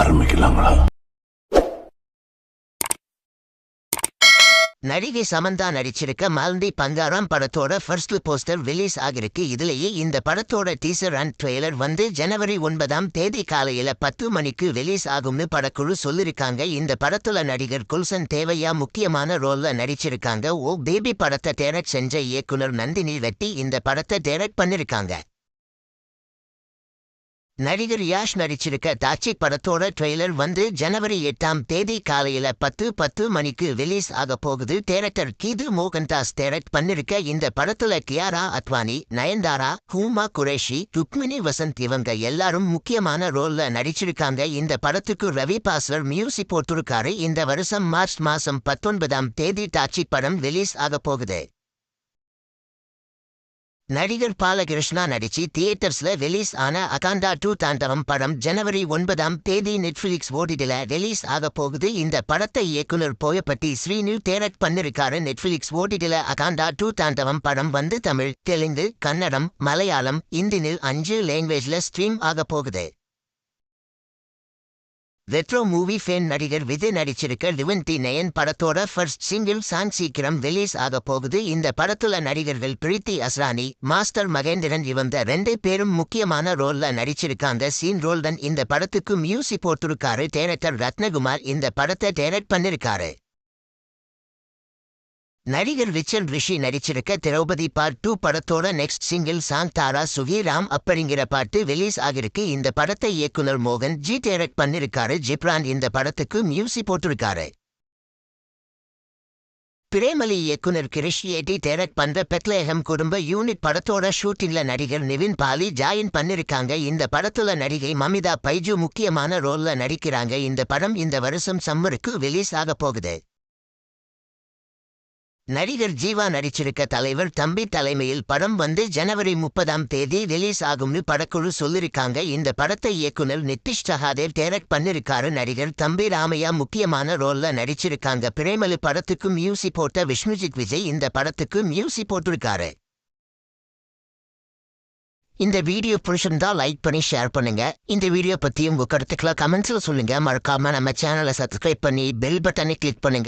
ஆரம்பிக்கலாங்களா? நடிகை சமந்தா நடிச்சிருக்க மால்தி பங்காராம் படத்தோட ஃபர்ஸ்ட் போஸ்டர் ரிலீஸ் ஆகிருக்கு. இதுலயே இந்த படத்தோட டீசர் அண்ட் ட்ரெய்லர் வந்து ஜனவரி 9ஆம் தேதி காலையில 10 மணிக்கு ரிலீஸ் ஆகும்னு படக்குழு சொல்லிருக்காங்க. இந்த படத்துல நடிகர் குல்சன் தேவையா முக்கியமான ரோல்ல நடிச்சிருக்காங்க. ஓ பேபி படத்தை டைரக்ட் செஞ்ச இயக்குனர் நந்தினி ரெட்டி இந்த படத்தை டைரக்ட் பண்ணிருக்காங்க. நடிகர் யாஷ் நடிச்சிருக்க தாச்சி படத்தோட ட்ரெய்லர் வந்து ஜனவரி 8ஆம் தேதி காலையில 10:10 மணிக்கு ரிலீஸ் ஆக போகுது. டைரக்டர் கீது மோகன்தாஸ் டைரக்ட் பண்ணிருக்க இந்த படத்துல கியாரா அத்வானி, நயன்தாரா, ஹூமா குரேஷி, ருக்மிணி வசந்த் இவங்க எல்லாரும் முக்கியமான ரோல்ல நடிச்சிருக்காங்க. இந்த படத்துக்கு ரவி பாஸ்வர் மியூசிக் போட்டிருக்காரு. இந்த வருஷம் மார்ச் மாசம் 19ஆம் தேதி தாச்சி படம் ரிலீஸ் ஆக போகுது. நடிகர் பாலகிருஷ்ணா நடிச்சு தியேட்டர்ஸ்ல ரிலீஸ் ஆன அகாண்டா 2 தாண்டவம் படம் ஜனவரி 9ஆம் தேதி நெட்ஃபிளிக்ஸ் ஓடிடில ரிலீஸ் ஆக போகுது. இந்த படத்தை இயக்குனர் போயப்பட்டி ஸ்ரீனு டைரக்ட் பண்ணிருக்காரு. நெட்ஃபிளிக்ஸ் ஓடிடில அகாண்டா 2 தாண்டவம் படம் வந்து தமிழ், தெலுங்கு, கன்னடம், மலையாளம், இந்தின்னு 5 லாங்குவேஜ்ல ஸ்ட்ரீம் ஆக போகுது. ரெட்ரோ மூவி ஃபேன் நடிகர் விஜய் நடிச்சிருக்க லிவன்டி நயன் படத்தோட ஃபர்ஸ்ட் சிங்கிள் சாங் சீக்கிரம் ரிலீஸ் ஆக போகுது. இந்த படத்துல நடிகர்கள் பிரீத்தி அஸ்ரானி, மாஸ்டர் மகேந்திரன் இவங்க 2 பேரும் முக்கியமான ரோல்ல நடிச்சிருக்காங்க. சீன் ரோல்டன் இந்த படத்துக்கு மியூசிக் போட்டிருக்காரு. டைரக்டர் ரத்னகுமார் இந்த படத்தை டைரக்ட் பண்ணிருக்காரு. நடிகர் ரிச்சர்ட் ரிஷி நடிச்சிருக்க திரௌபதி பார்ட் 2 படத்தோட நெக்ஸ்ட் சிங்கிள் சாங் தாரா சுகிராம் அப்படிங்கிற பாட்டு ரிலீஸ் ஆகிருக்கு. இந்த படத்தை இயக்குனர் மோகன் ஜி டைரக்ட் பண்ணிருக்காரு. ஜிப்ரான் இந்த படத்துக்கு மியூசிக் போட்டிருக்காரு. பிரேமலி இயக்குனர் கிரிஷியேட்டி டைரக்ட் பண்ற பெத்லேஹம் குடும்ப யூனிட் படத்தோட ஷூட்டிங்ல நடிகர் நிவின் பாலி ஜாயின் பண்ணிருக்காங்க. இந்த படத்துல நடிகை மமிதா பைஜு முக்கியமான ரோல்ல நடிக்கிறாங்க. இந்த படம் இந்த வருஷம் சம்மருக்கு ரிலீஸ் ஆக போகுது. நடிகர் ஜீவா நடிச்சிருக்க தலைவர் தம்பி தலைமையில் படம் வந்து ஜனவரி 30ஆம் தேதி ரிலீஸ் ஆகும்னு படக்குழு சொல்லிருக்காங்க. இந்த படத்தை இயக்குனர் நிதிஷ் சஹாதேவ் டைரக்ட் பண்ணிருக்காரு. நடிகர் தம்பி ராமையா முக்கியமான ரோல்ல நடிச்சிருக்காங்க. பிரேமலு படத்துக்கு மியூசிக் போட்ட விஷ்ணுஜித் விஜய் இந்த படத்துக்கு மியூசிக் போட்டிருக்காரு. இந்த வீடியோ பிடிச்சிருந்தா லைக் பண்ணி ஷேர் பண்ணுங்க. இந்த வீடியோ பத்தி உங்க கருத்துக்களை கமெண்ட்ஸ்ல சொல்லுங்க. மறக்காம நம்ம சேனலை சப்ஸ்கிரைப் பண்ணி பெல் பட்டனை கிளிக் பண்ணுங்க.